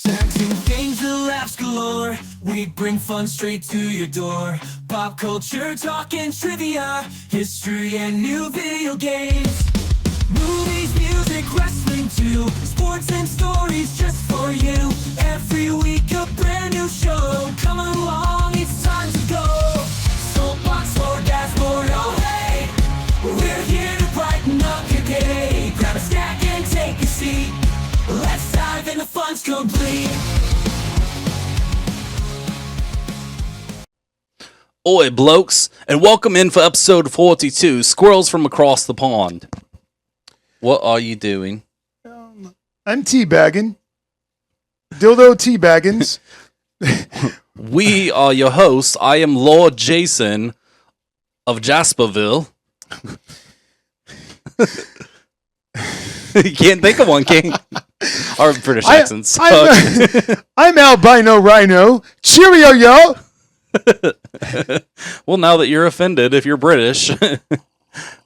Parenting games and laughs galore. We bring fun straight to your door. Pop culture, talk and trivia, history and new video games. Movies, music, wrestling too. Sports and stories just for you. Every week a brand new show. Come along, it's time to go. Soapbox or dashboard, oh hey. We're here to brighten up your day. Grab a snack and take a seat. Let's dive in, the fun's complete. Oi, blokes, and welcome in for episode 42, Squirrels from Across the Pond. What are you doing? I'm teabagging. Dildo teabaggins. We are your hosts. I am Lord Jason of Jasperville. You can't think of one, King. Our British accents. I'm albino rhino. Cheerio, y'all. Well, now that you're offended, if you're British,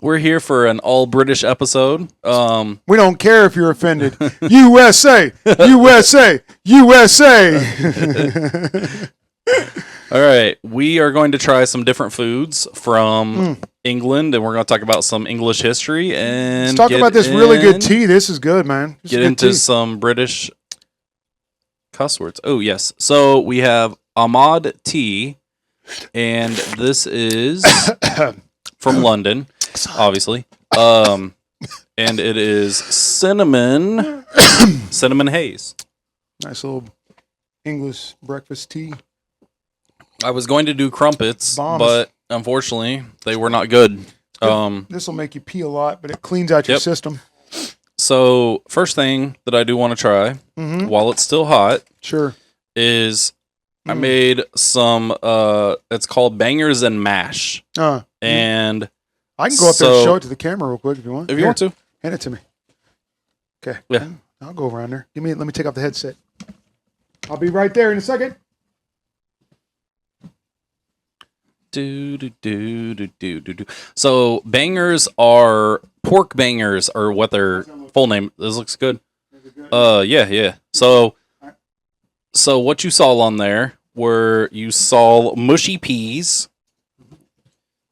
we're here for an all-British episode. We don't care if you're offended. USA, USA, USA. All right, we are going to try some different foods from England, and we're going to talk about some English history. And Let's talk about this really good tea. This is good, man. Get into some British cuss words. Oh, yes. So we have Ahmad tea, and this is from London, obviously. And it is cinnamon haze. Nice little English breakfast tea. I was going to do crumpets, Bombs. but unfortunately, they were not good. This will make you pee a lot, but it cleans out your system. So, first thing that I do want to try, while it's still hot, is I made some, it's called Bangers and Mash. And I can go up there and show it to the camera real quick if you want. If you want to. Hand it to me. Okay. Yeah. I'll go around there. Let me take off the headset. I'll be right there in a second. So bangers are pork bangers, or what their full name. This looks good. Yeah. So what you saw on there were you saw mushy peas,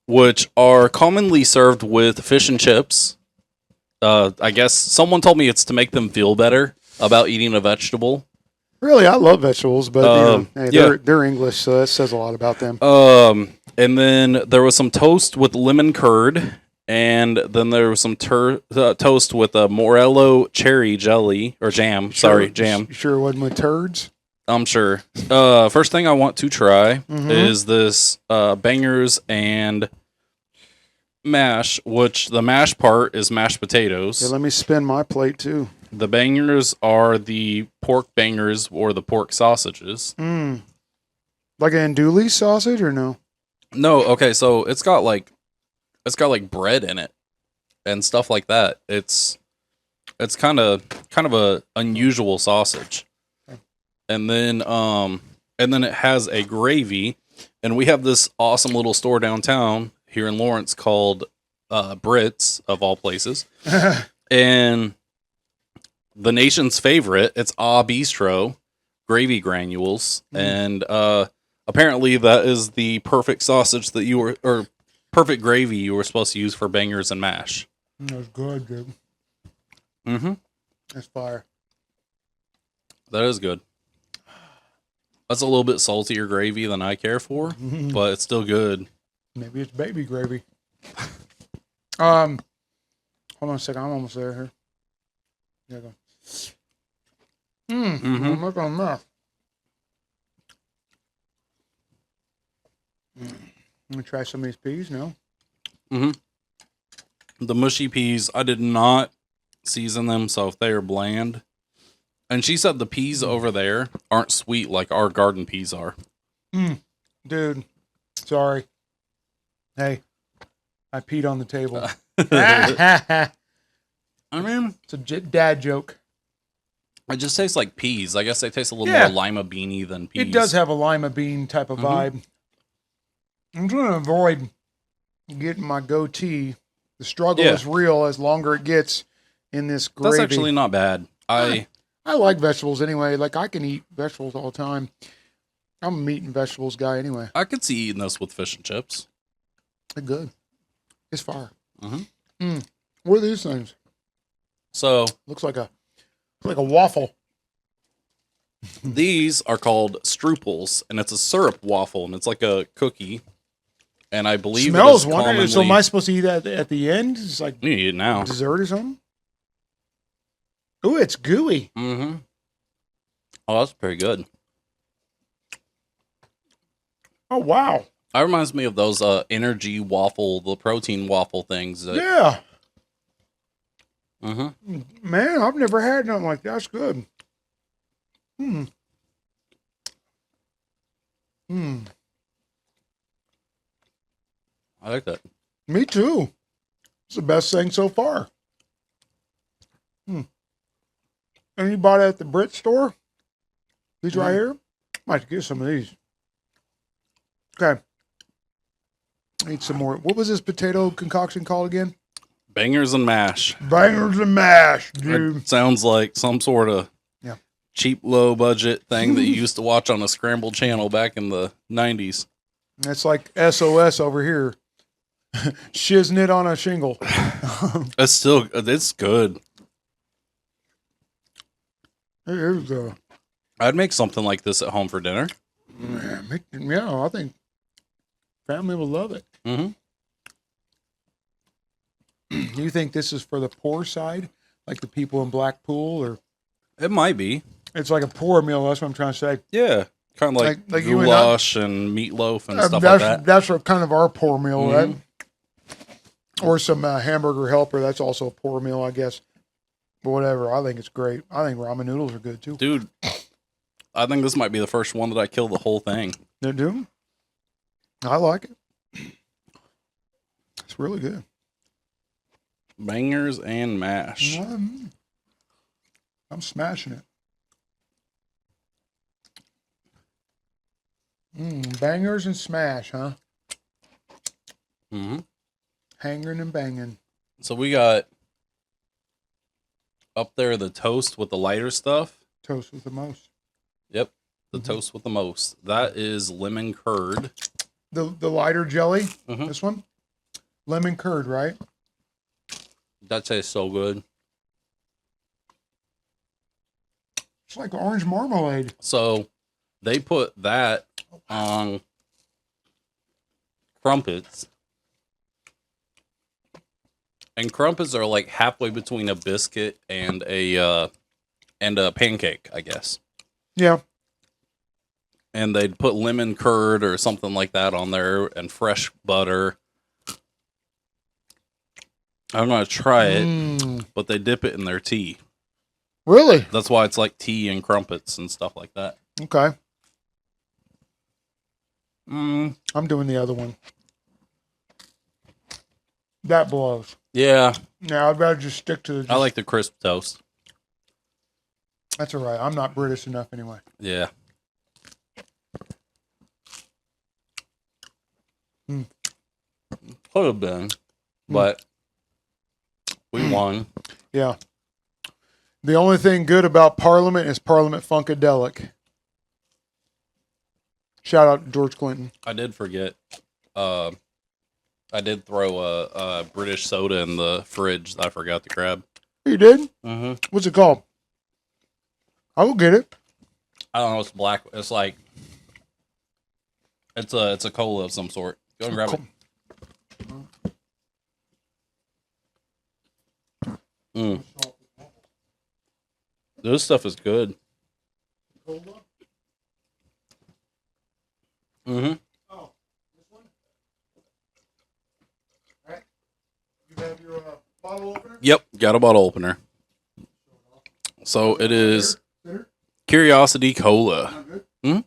which are commonly served with fish and chips. I guess someone told me it's to make them feel better about eating a vegetable. Really, I love vegetables, but they're English, so that says a lot about them. And then there was some toast with lemon curd, and then there was some toast with a Morello cherry jelly or jam. Jam. You sure it wasn't with turds? I'm sure. First thing I want to try is this bangers and mash, which the mash part is mashed potatoes. Yeah, let me spin my plate too. The bangers are the pork bangers or the pork sausages. Like an andouille sausage or no? No, okay, so it's got like bread in it and stuff like that. It's kind of a unusual sausage. And then it has a gravy, and we have this awesome little store downtown here in Lawrence called Brits, of all places. And the nation's favorite, it's Bistro gravy granules, and apparently that is the perfect sausage that or perfect gravy you were supposed to use for bangers and mash. That's good, dude. That's fire. That is good. That's a little bit saltier gravy than I care for, but it's still good. Maybe it's baby gravy. Hold on a second. I'm almost there here. There you go. Look on that. Let me try some of these peas now. The mushy peas, I did not season them, so if they are bland. And she said the peas over there aren't sweet like our garden peas are. Dude, sorry. Hey, I peed on the table. I mean, it's a dad joke. It just tastes like peas. I guess they taste a little more lima beany than peas. It does have a lima bean type of vibe. I'm trying to avoid getting my goatee. The struggle is real as longer it gets in this gravy. That's actually not bad. I I like vegetables anyway. Like I can eat vegetables all the time. I'm a meat and vegetables guy anyway. I could see eating this with fish and chips. They're good. It's fire. Mm-hmm. What are these things? So Looks like a waffle. these are called Strooples, and it's a syrup waffle, and it's like a cookie. And I believe Smells it is wonderful. commonly... So am I supposed to eat that at the end? It's like You can eat it now. dessert or something? Ooh, it's gooey. Mm-hmm. Oh, that's pretty good. Oh, wow. That reminds me of those energy waffle, the protein waffle things. Yeah. Mm-hmm. Man, I've never had nothing like that. That's good. I like that. Me too. It's the best thing so far. And you bought it at the Brit store? These right here? Might get some of these. Okay. Need some more. What was this potato concoction called again? Bangers and mash. Bangers and mash, dude. It sounds like some sort of Yeah. cheap, low budget thing that you used to watch on a scrambled channel back in the 90s. That's like SOS over here. Shiznit on a shingle. It's good. Here's I'd make something like this at home for dinner. yeah, I think family will love it. Mm-hmm. Do you think this is for the poor side, like the people in Blackpool, or It might be. it's like a poor meal? That's what I'm trying to say. Yeah. Kind of like you and I- goulash and meatloaf and stuff that's like that. that's what kind of our poor meal, Mhm. right? Or some hamburger helper. That's also a poor meal, I guess. But whatever. I think it's great. I think ramen noodles are good too. Dude, I think this might be the first one that I kill the whole thing. They do. I like it. It's really good. Bangers and mash. I'm smashing it. Bangers and smash, huh? Mm-hmm. Hanging and banging. So we got up there the toast with the lighter stuff. Toast with the most. Yep. The toast with the most. That is lemon curd. The lighter jelly. Mhm. This one. Lemon curd, right? That tastes so good. It's like orange marmalade. So they put that on crumpets. And crumpets are like halfway between a biscuit and a pancake, I guess. Yeah. And they'd put lemon curd or something like that on there and fresh butter. I'm going to try it, but they dip it in their tea. Really? That's why it's like tea and crumpets and stuff like that. Okay. Mm, I'm doing the other one. That blows. yeah, Yeah, I'd rather just stick to the. I like the crisp toast. That's all right. I'm not British enough anyway. Yeah. Could have been, but we won. Yeah. The only thing good about Parliament is Parliament Funkadelic. Shout out to George Clinton. I did forget. I did throw a British soda in the fridge that I forgot to grab. You did? Mm-hmm. What's it called? I will get it. I don't know. It's black. It's like it's a cola of some sort. Go and grab it. Mm. This stuff is good. Mm-hmm. Oh, this one? All right. You have your bottle opener? Yep, got a bottle opener. So it is Bitter? Curiosity Cola. Good.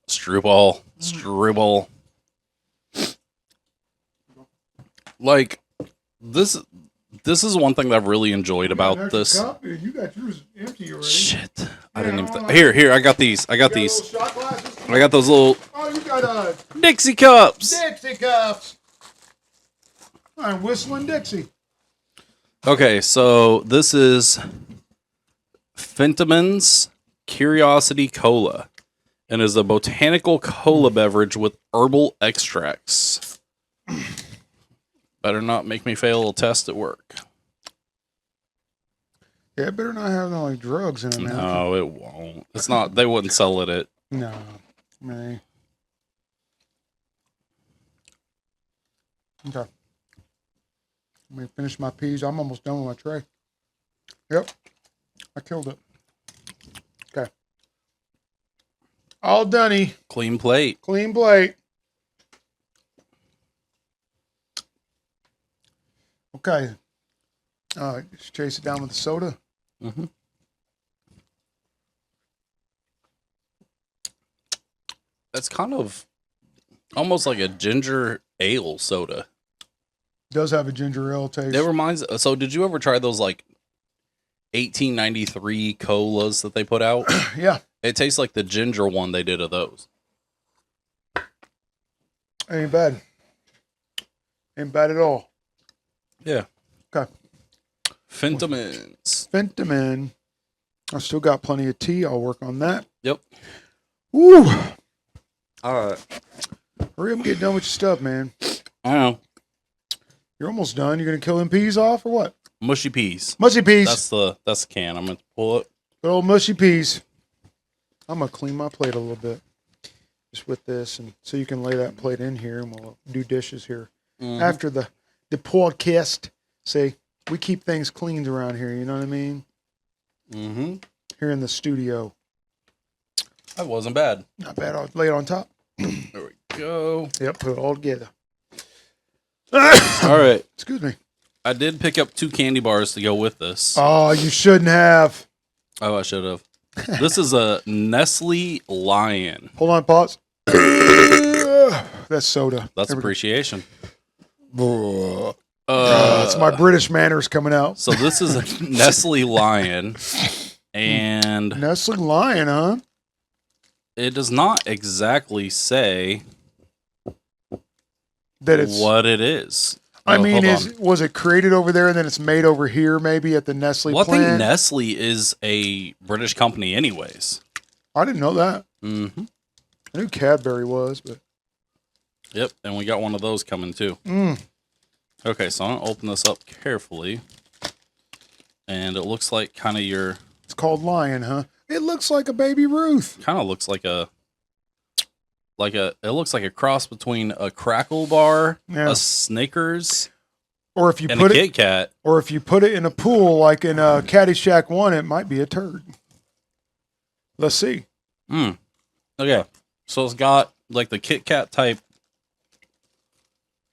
Strubble. Like this is one thing that I've really enjoyed about this. Cup? You got yours empty already. Shit. I didn't even Yeah, here, I got these. I got You these. little shot glasses? I got those little Oh, you got Dixie cups. Dixie cups. All right, whistling Dixie. Okay, so this is Fentiman's Curiosity Cola and is a botanical cola beverage with herbal extracts. Better not make me fail a test at work. Yeah, it better not have no like drugs in it, man. No, it won't. It's not. They wouldn't sell it at. No, man. Okay. Let me finish my peas. I'm almost done with my tray. Yep, I killed it. Okay. All doney. Clean plate. Clean plate. Okay. Just chase it down with the soda. Mm-hmm. It's kind of almost like a ginger ale soda. Does have a ginger ale taste. It reminds. So, did you ever try those like 1893 colas that they put out? Yeah. It tastes like the ginger one they did of those. Ain't bad. Ain't bad at all. Yeah. Okay. Fentimans. Fentamin. I still got plenty of tea. I'll work on that. Yep. Woo. All right. Hurry up and get done with your stuff, man. I know. You're almost done. You're gonna kill them peas off or what? Mushy peas. Mushy peas. That's the can. I'm gonna pull it. Good old mushy peas. I'm gonna clean my plate a little bit, just with this, and so you can lay that plate in here, and we'll do dishes here after the podcast. Say we keep things cleaned around here. You know what I mean? Mm-hmm. Here in the studio. That wasn't bad. Not bad. I'll lay it on top. There we go. Yep. Put it all together. All right. Excuse me. I did pick up 2 candy bars to go with this. Oh, you shouldn't have. Oh, I should have. This is a Nestle Lion. Hold on, pause. That's soda. That's There we appreciation. go. It's my British manners coming out. So this is a Nestle Lion, and Nestle Lion, huh? it does not exactly say That it's. what it is. I Oh, mean, hold on. was it created over there and then it's made over here, maybe at the Nestle Well, I think plant? Nestle is a British company, anyways. I didn't know that. Mm-hmm. I knew Cadbury was, but Yep, and we got one of those coming too. Okay, so I'm gonna open this up carefully, and it looks like kind of it's called Lion, huh? It looks like a baby Ruth. kind of looks like it looks like a cross between a Crackle bar, Yeah. a Snickers, Or if you and put a it, Kit Kat. or if you put it in a pool like in Caddyshack 1, it might be a turd. Let's see. Okay, so it's got like the Kit Kat type.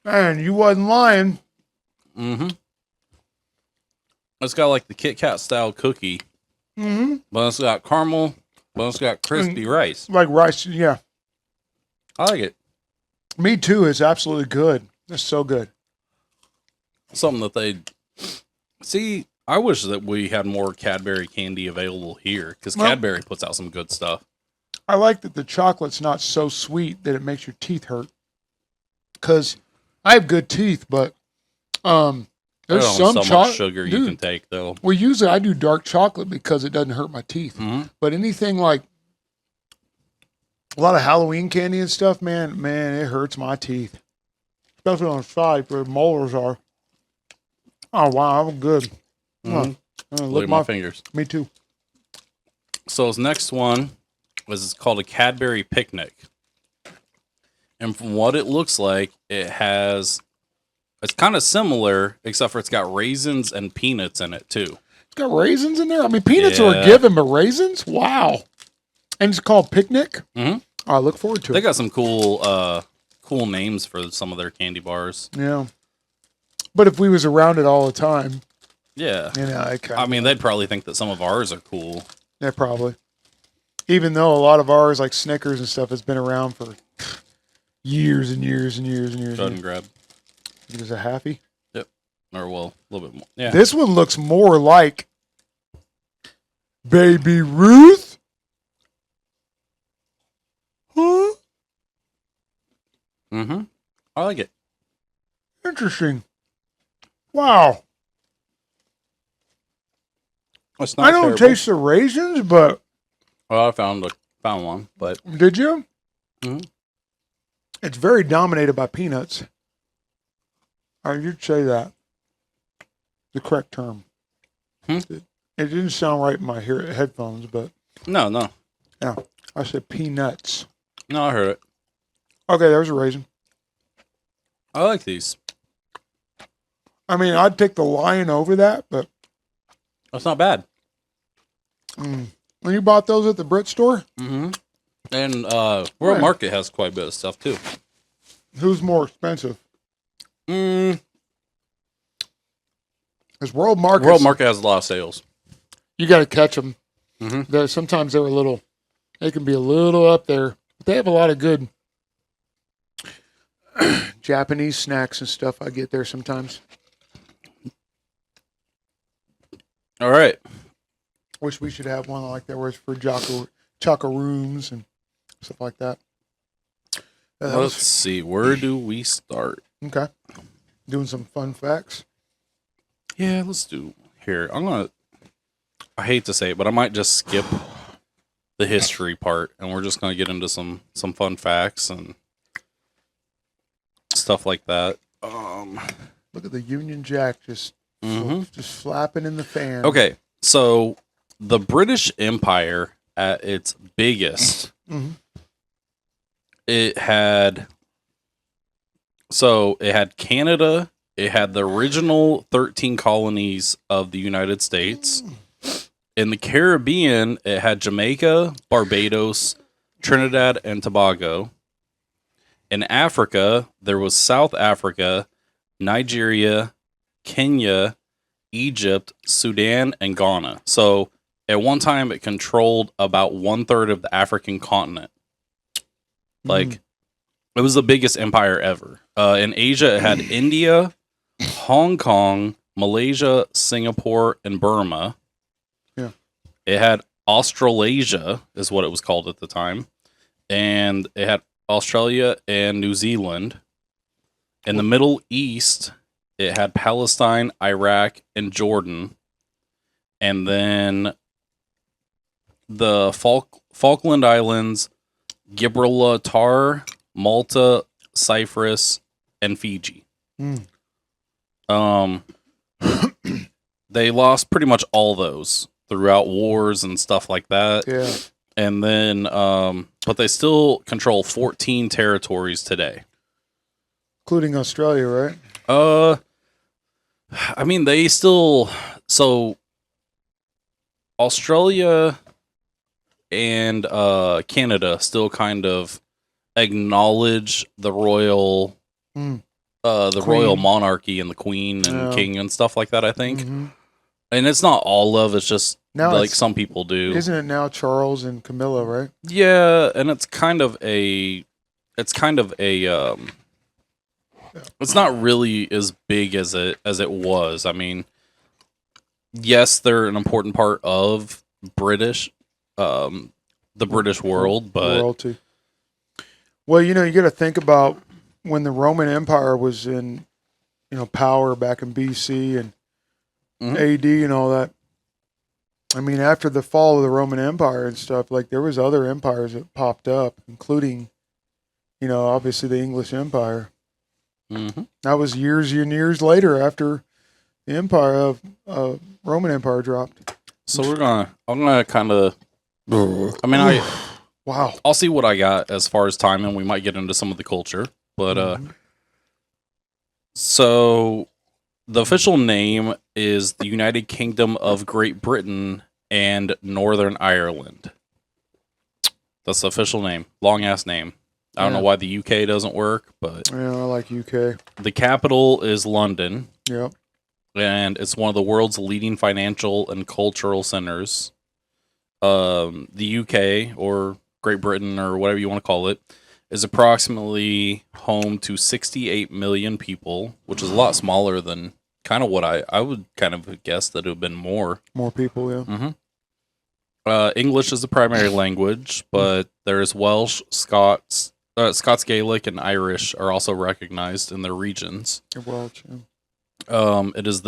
Man, you wasn't lying. Mm-hmm. It's got like the Kit Kat style cookie, but it's got caramel, but it's got crispy rice. Like rice, yeah. I like it. Me too. It's absolutely good. It's so good. Something that they see. I wish that we had more Cadbury candy available here because Well- Cadbury puts out some good stuff. I like that the chocolate's not so sweet that it makes your teeth hurt. Because I have good teeth, but there's There's some so much chocolate. sugar you can take though. Well, usually I do dark chocolate because it doesn't hurt my teeth. Mhm. But anything like a lot of Halloween candy and stuff, man, it hurts my teeth. Especially on the side where molars are. Oh, wow, I'm good. Mhm. Look Look at my fingers. Me too. So his next one is called a Cadbury Picnic. And from what it looks like, it's kind of similar, except for it's got raisins and peanuts in it too. It's got raisins in there? I mean, peanuts are a Yeah. given, but raisins? Wow. And it's called Picnic? Mhm. I look forward to They it. got some cool names for some of their candy bars. Yeah. But if we was around it all the time, Yeah. you know, I mean, they'd probably think that some of ours are cool. yeah, probably. Even though a lot of ours, like Snickers and stuff, has been around for years and years and years and years. Go ahead and grab. Is it happy? Yep. Or, well, a little bit more. Yeah. This one looks more like Baby Ruth. Huh? Mm-hmm. I like it. Interesting. Wow. It's not I don't terrible. taste the raisins, but Well, I found one, but did you? Mhm. It's very dominated by peanuts. You'd say that. The correct term. Hmm? It didn't sound right in my headphones, but no, yeah, I said peanuts. I heard it. Okay, there's a raisin. I like these. I mean, I'd take the lion over that, but That's not bad. when you bought those at the Brit store, Mm-hmm. And World Right. Market has quite a bit of stuff too. who's more expensive? Mm, Because World Market, World Market has a lot of sales. you got to catch them. Mhm. Sometimes they can be a little up there, but they have a lot of good Japanese snacks and stuff. I get there sometimes. All right. Wish we should have one like that where it's for chocorooms and stuff like that. Let's see. Where do we start? Okay. Doing some fun facts. Yeah, let's do here. I hate to say it, but I might just skip the history part and we're just gonna get into some fun facts and stuff like that. Look at the Union Jack just flapping in the fan. Okay, so the British Empire at its biggest, it had Canada, it had the original 13 colonies of the United States. In the Caribbean, it had Jamaica, Barbados, Trinidad, and Tobago. In Africa, there was South Africa, Nigeria, Kenya, Egypt, Sudan, and Ghana. So at one time, it controlled about 1/3 of the African continent. Like, it was the biggest empire ever. In Asia, it had India, Hong Kong, Malaysia, Singapore, and Burma. Yeah. It had Australasia, is what it was called at the time. And it had Australia and New Zealand. In the Middle East, it had Palestine, Iraq, and Jordan. And then the Falkland Islands, Gibraltar, Malta, Cyprus, and Fiji. They lost pretty much all those throughout wars and stuff like that. Yeah. And then, but they still control 14 territories today. Including Australia, right? I mean, they still, so Australia and Canada still kind of acknowledge the royal royal monarchy and the queen and king and stuff like that, I think. And it's not all of, it's just Now like some people do. Isn't it now Charles and Camilla, right? Yeah, and it's not really as big as it was. I mean, yes, they're an important part of the British world, but Royalty. Well, you got to think about when the Roman Empire was in, power back in BC and AD and all that. I mean, after the fall of the Roman Empire and stuff, like there was other empires that popped up, including, obviously the English Empire. That was years and years later after the Empire of Roman Empire dropped. So I'm gonna kind of, I mean, Wow. I'll see what I got as far as time, and we might get into some of the culture. But so the official name is the United Kingdom of Great Britain and Northern Ireland. That's the official name. Long ass name. I don't know why the UK doesn't work, but Yeah, I like UK. the capital is London. Yep. And it's one of the world's leading financial and cultural centers. The UK, or Great Britain, or whatever you want to call it, is approximately home to 68 million people, which is a lot smaller than kind of what I would kind of guess that it would have been more. More people, yeah. English is the primary language, but there's Welsh, Scots Gaelic, and Irish are also recognized in their regions. Welsh, yeah. It is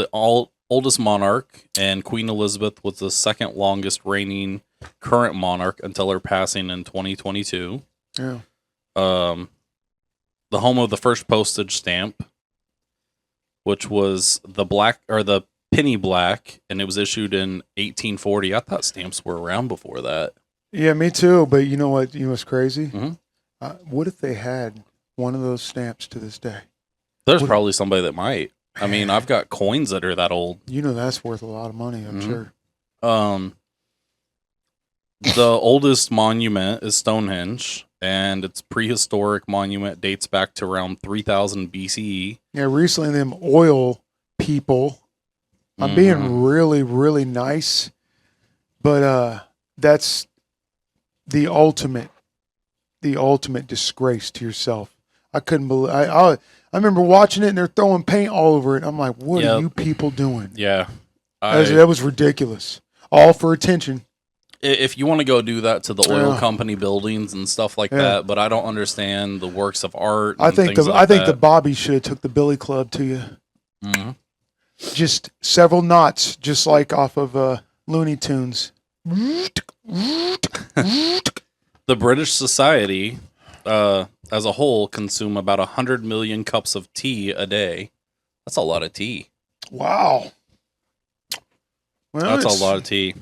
oldest monarch, and Queen Elizabeth was the second longest reigning current monarch until her passing in 2022. Yeah. The home of the first postage stamp, which was the penny black, and it was issued in 1840. I thought stamps were around before that. Yeah, me too. But you know what? You know what's crazy? Mhm. What if they had one of those stamps to this day? There's probably somebody that might. I mean, I've got coins that are that old. You know that's worth a lot of money, I'm sure. The oldest monument is Stonehenge, and its prehistoric monument dates back to around 3000 BCE. Yeah, recently them oil people, I'm being really, really nice, but that's the ultimate disgrace to yourself. I couldn't believe. I remember watching it and they're throwing paint all over it. I'm like, what are you people doing? Yeah, That was ridiculous. All for attention. If you want to go do that to the oil company buildings and stuff like that, but I don't understand the works of art. I think the Bobby should have took the Billy Club to you. Mm-hmm. Just several knots, just like off of Looney Tunes. The British Society, as a whole, consume about 100 million cups of tea a day. That's a lot of tea. Wow. Well, that's a lot of tea.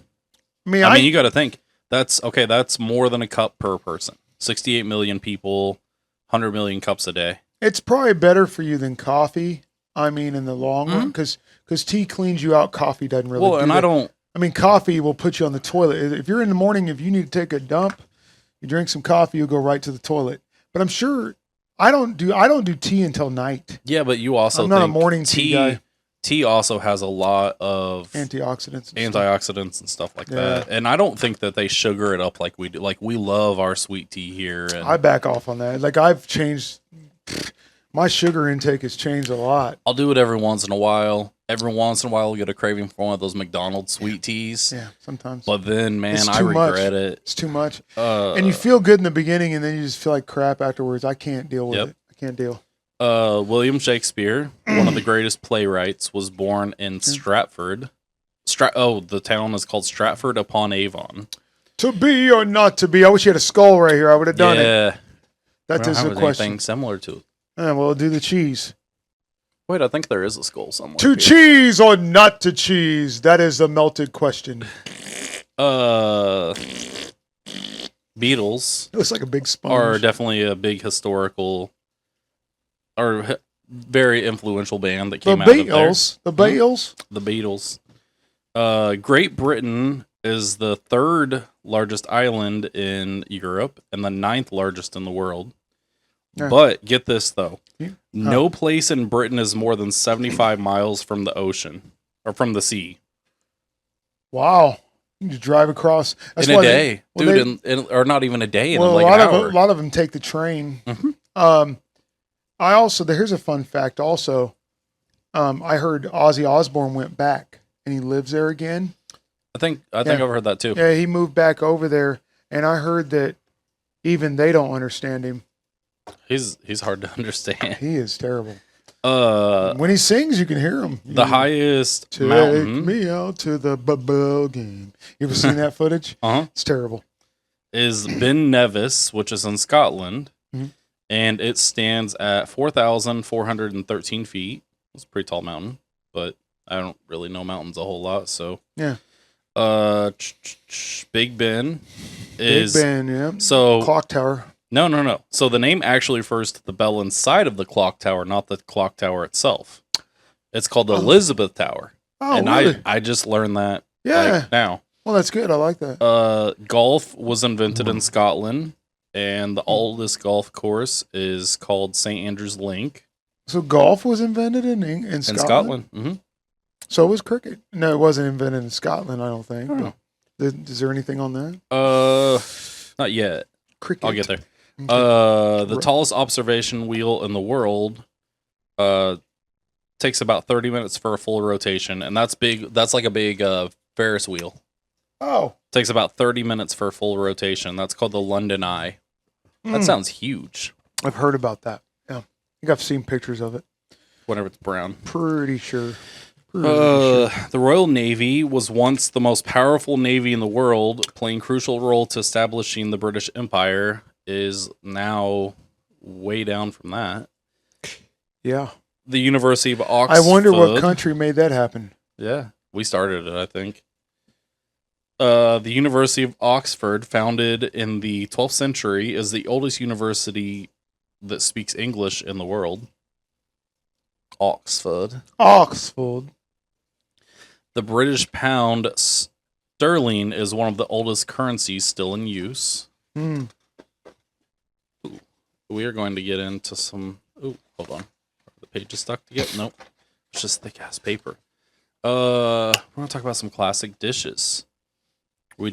I mean, you got to think that's more than a cup per person. 68 million people, 100 million cups a day. It's probably better for you than coffee. I mean, in the long run, because tea cleans you out. Coffee doesn't really. Well, and that. I mean, coffee will put you on the toilet. If you're in the morning, if you need to take a dump, you drink some coffee, you'll go right to the toilet. But I'm sure I don't do tea until night. Yeah, but you also I'm not a morning tea guy. Tea also has a lot of antioxidants and stuff like that. And I don't think that they sugar it up like we do. Like, we love our sweet tea here. And I back off on that. Like, I've changed. My sugar intake has changed a lot. I'll do it every once in a while. Every once in a while, I'll get a craving for one of those McDonald's sweet teas. Yeah, sometimes. But then, man, I regret it. It's too much. And you feel good in the beginning, and then you just feel like crap afterwards. I can't deal with it. I can't deal. William Shakespeare, one of the greatest playwrights, was born in Stratford. The town is called Stratford upon Avon. To be or not to be? I wish you had a skull right here. I would have done it. Yeah. That is the question. Anything similar to it. Well, do the cheese. Wait, I think there is a skull somewhere. To cheese or not to cheese? That is a melted question. Beatles. It looks like a big sponge. Are definitely a big historical or very influential band that came out of there. The Beatles? The Beatles. Great Britain is the third largest island in Europe and the 9th largest in the world. Yeah. But get this, though. No place in Britain is more than 75 miles from the ocean or from the sea. Wow. You just drive across. That's in a day. Or not even a day. Well, like a lot of them take the train. Mm-hmm. Here's a fun fact also. I heard Ozzy Osbourne went back and he lives there again. I think I've heard that too. Yeah, he moved back over there, and I heard that even they don't understand him. He's hard to understand. He is terrible. When he sings, you can hear him. The highest mountain. Take me out to the bubble game. You ever seen that footage? It's terrible. Is Ben Nevis, which is in Scotland, and it stands at 4,413 feet. It's a pretty tall mountain, but I don't really know mountains a whole lot, so yeah. Big Ben is Big Ben, yeah. So clock tower. No. So the name actually refers to the bell inside of the clock tower, not the clock tower itself. It's called the Elizabeth Tower. Oh, and really? I just learned that now. Well, that's good. I like that. Golf was invented in Scotland, and the oldest golf course is called St. Andrew's Link. So golf was invented in Scotland? In Scotland. Mm-hmm. So was cricket. No, it wasn't invented in Scotland, I don't think. Oh. Is there anything on that? Not yet. Cricket. I'll get there. Okay. The tallest observation wheel in the world takes about 30 minutes for a full rotation, and that's big. That's like a big Ferris wheel. Oh. Takes about 30 minutes for a full rotation. That's called the London Eye. That sounds huge. I've heard about that. Yeah. I think I've seen pictures of it. Whenever it's brown. Pretty sure. The Royal Navy was once the most powerful navy in the world, playing crucial role to establishing the British Empire. Is now way down from that. Yeah. The University of Oxford. I wonder what country made that happen. Yeah, we started it, I think. The University of Oxford, founded in the 12th century, is the oldest university that speaks English in the world. Oxford. Oxford. The British pound sterling is one of the oldest currencies still in use. Hmm. We are going to get into some... Oh, hold on. Are the pages stuck together? Nope. It's just thick-ass paper. We're going to talk about some classic dishes. We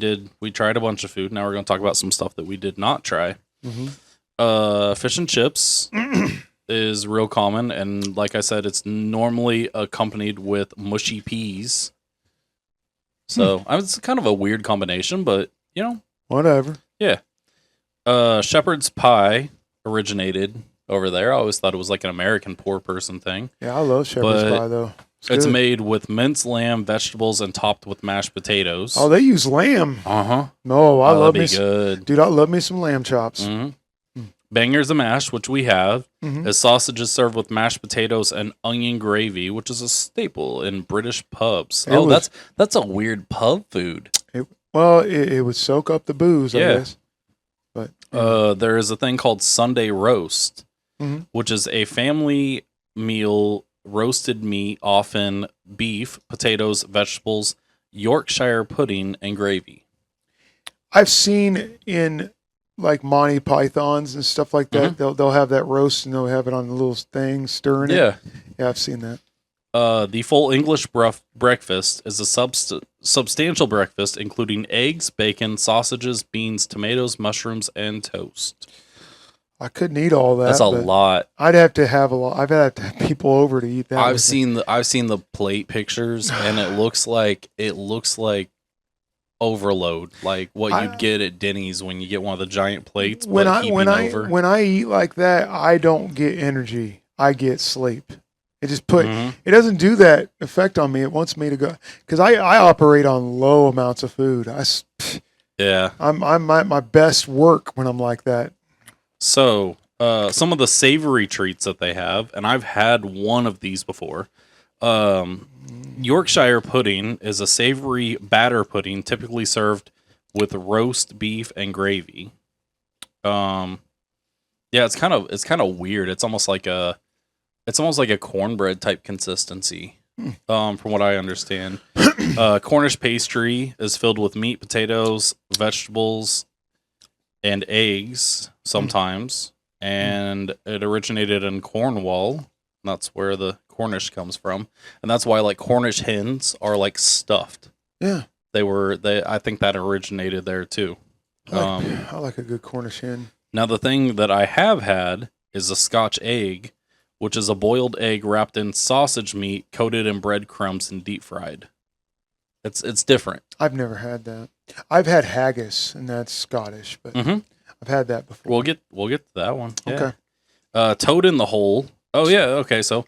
tried a bunch of food. Now we're going to talk about some stuff that we did not try. Mm-hmm. Fish and chips is real common. And like I said, it's normally accompanied with mushy peas. So it's kind of a weird combination, but, you know. Whatever. Yeah. Shepherd's pie originated over there. I always thought it was like an American poor person thing. Yeah, I love shepherd's pie, though. It's made with minced lamb, vegetables, and topped with mashed potatoes. Oh, they use lamb. Uh-huh. No, I love me. Good. Dude, I love me some lamb chops. Mm-hmm. Bangers and mash, which we have, is sausages served with mashed potatoes and onion gravy, which is a staple in British pubs. That's a weird pub food. It would soak up the booze, I guess. But there is a thing called Sunday roast, which is a family meal, roasted meat, often beef, potatoes, vegetables, Yorkshire pudding, and gravy. I've seen in like Monty Pythons and stuff like that, they'll have that roast and they'll have it on the little thing, stirring it. Yeah, I've seen that. The full English breakfast is a substantial breakfast, including eggs, bacon, sausages, beans, tomatoes, mushrooms, and toast. I couldn't eat all that. That's a lot. I'd have to have a lot. I've had to have people over to eat that. I've seen the plate pictures, and it looks like overload, like what you'd get at Denny's when you get one of the giant plates. When I eat like that, I don't get energy. I get sleep. It just it doesn't do that effect on me. It wants me to go because I operate on low amounts of food. I'm at my best work when I'm like that. So some of the savory treats that they have, and I've had one of these before. Yorkshire pudding is a savory batter pudding, typically served with roast beef and gravy. It's kind of weird. It's almost like a cornbread type consistency, from what I understand. Cornish pastry is filled with meat, potatoes, vegetables, and eggs sometimes. And it originated in Cornwall. That's where the Cornish comes from. And that's why like Cornish hens are like stuffed. Yeah. I think that originated there too. I like a good Cornish hen. Now the thing that I have had is a Scotch egg, which is a boiled egg wrapped in sausage meat, coated in breadcrumbs and deep fried. It's different. I've never had that. I've had haggis, and that's Scottish, but I've had that before. We'll get to that one. Okay. Toad in the hole. Oh yeah. Okay. So,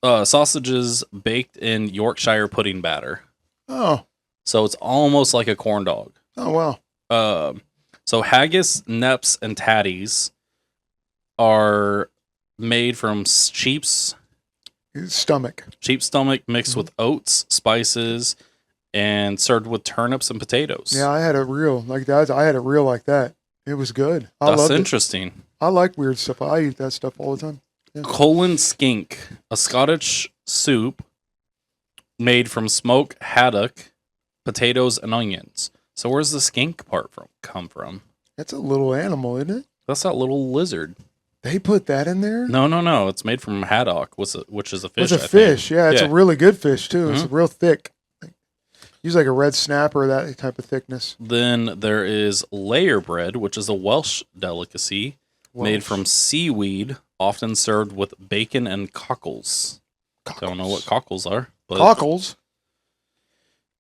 sausages baked in Yorkshire pudding batter. Oh. So it's almost like a corn dog. Oh wow. So haggis, neps, and tatties are made from sheep's stomach mixed with oats, spices, and served with turnips and potatoes. Yeah, I had a reel like that. It was good. That's interesting. I like weird stuff. I eat that stuff all the time. Yeah. Colon skink, a Scottish soup made from smoked haddock, potatoes, and onions. So where's the skink part come from? That's a little animal, isn't it? That's that little lizard. They put that in there? No. It's made from haddock, which is a fish. It's a fish. Yeah, it's a really good fish too. It's real thick. Use like a red snapper, that type of thickness. Then there is layer bread, which is a Welsh delicacy made from seaweed, often served with bacon and cockles. Don't know what cockles are. But, cockles?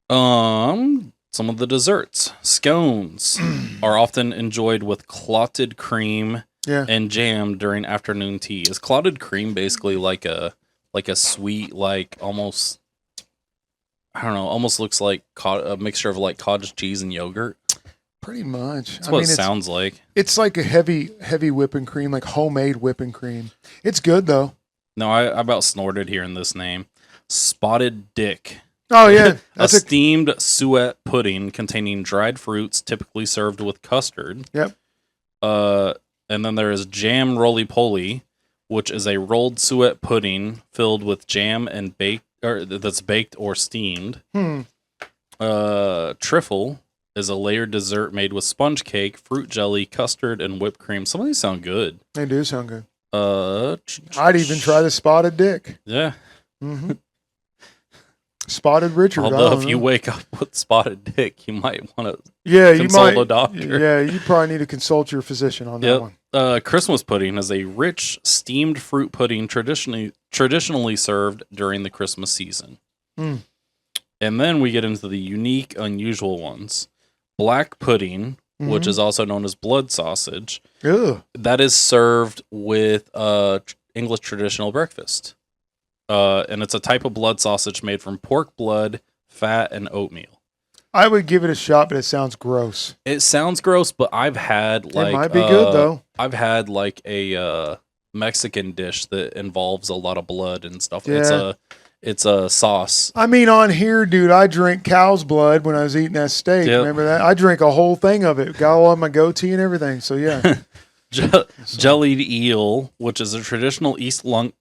Some of the desserts. Scones are often enjoyed with clotted cream and jam during afternoon tea. Is clotted cream basically like a sweet, like almost I don't know, almost looks like a mixture of like cottage cheese and yogurt. Pretty much. That's what it sounds like. It's like a heavy whipping cream, like homemade whipping cream. It's good though. No, I about snorted hearing this name. Spotted Dick. Oh yeah, A steamed suet pudding containing dried fruits, typically served with custard. Yep. And then there is jam roly-poly, which is a rolled suet pudding filled with jam and that's baked or steamed. Trifle is a layered dessert made with sponge cake, fruit jelly, custard, and whipped cream. Some of these sound good. They do sound good. I'd even try the spotted dick. Yeah. Mm-hmm. Spotted Richard. Although if you wake up with spotted dick, you might want to consult a doctor. Yeah, you probably need to consult your physician on that one. Christmas pudding is a rich steamed fruit pudding traditionally served during the Christmas season. And then we get into the unique, unusual ones. Black pudding, which is also known as blood sausage. Ugh. That is served with English traditional breakfast. And it's a type of blood sausage made from pork blood, fat, and oatmeal. I would give it a shot, but it sounds gross. It sounds gross, but I've had like... It might be good, though. I've had like a Mexican dish that involves a lot of blood and stuff. Yeah. It's a sauce. I mean, on here, dude, I drink cow's blood when I was eating that steak. Yep. Remember that? I drink a whole thing of it. Got all on my goatee and everything. So, yeah. Jellied eel, which is a traditional East London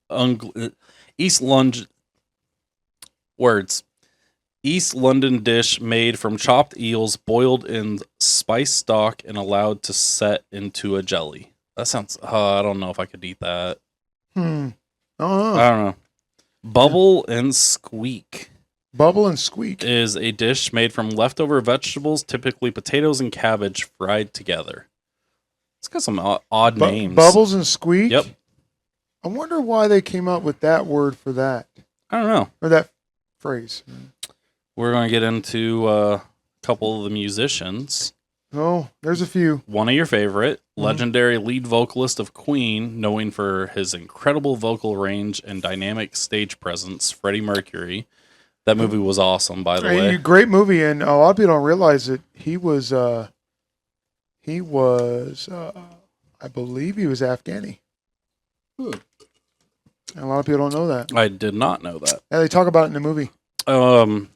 dish made from chopped eels boiled in spice stock and allowed to set into a jelly. That sounds... I don't know if I could eat that. I I don't know. Bubble and Squeak. Bubble and Squeak is a dish made from leftover vegetables, typically potatoes and cabbage, fried together. It's got some odd names. Bubbles and Squeak? Yep. I wonder why they came up with that word for that. I don't know. Or that phrase. We're going to get into a couple of the musicians. Oh, there's a few. One of your favorite, legendary lead vocalist of Queen, known for his incredible vocal range and dynamic stage presence, Freddie Mercury. That movie was awesome, by the way. Great movie, and a lot of people don't realize that he was I believe he was Afghani. And a lot of people don't know that. I did not know that. Yeah, they talk about it in the movie.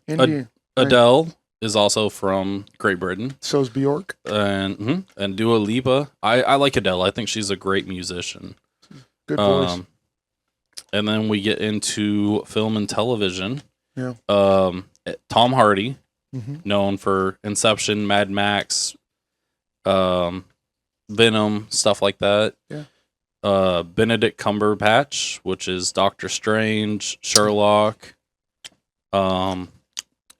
India. Adele is also from Great Britain. So is Bjork. And Dua Lipa. I like Adele. I think she's a great musician. Good voice. And then we get into film and television. Yeah. Tom Hardy, known for Inception, Mad Max, Venom, stuff like that. Yeah. Benedict Cumberbatch, which is Doctor Strange, Sherlock, Emma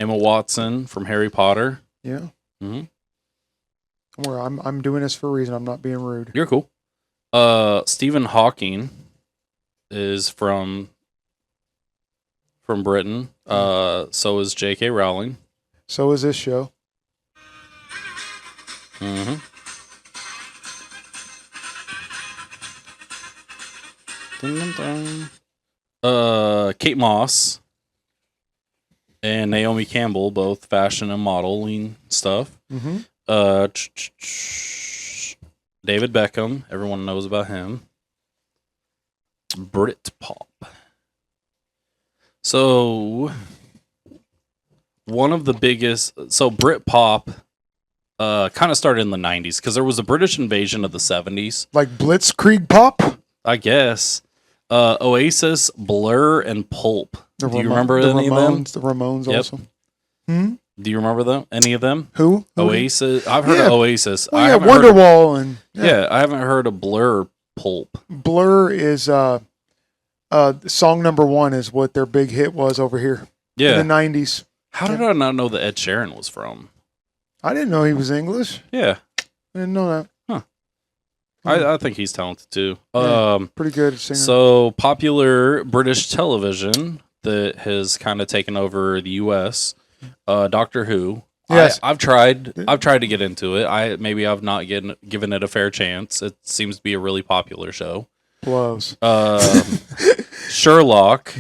Watson from Harry Potter. Yeah. I'm doing this for a reason. I'm not being rude. You're cool. Stephen Hawking is from Britain. So is J.K. Rowling. So is this show. Kate Moss and Naomi Campbell, both fashion and modeling stuff. David Beckham, everyone knows about him. Britpop. So one of the biggest, Britpop kind of started in the 90s because there was a British invasion of the 70s. Like Blitzkrieg Pop? I guess. Oasis, Blur, and Pulp. Do you remember any of them? The Ramones also. Do you remember them? Any of them? Who? Oasis. I've heard of Oasis. Well, yeah, Wonderwall and I haven't heard of Blur or Pulp. Blur is song number 1 is what their big hit was over here. Yeah. In the 90s. How did I not know that Ed Sheeran was from? I didn't know he was English. Yeah. I didn't know that. Huh. I think he's talented too. Yeah, pretty good singer. So popular British television that has kind of taken over the U.S. Doctor Who. Yes. I've tried to get into it. I've not given it a fair chance. It seems to be a really popular show. Blows. Sherlock.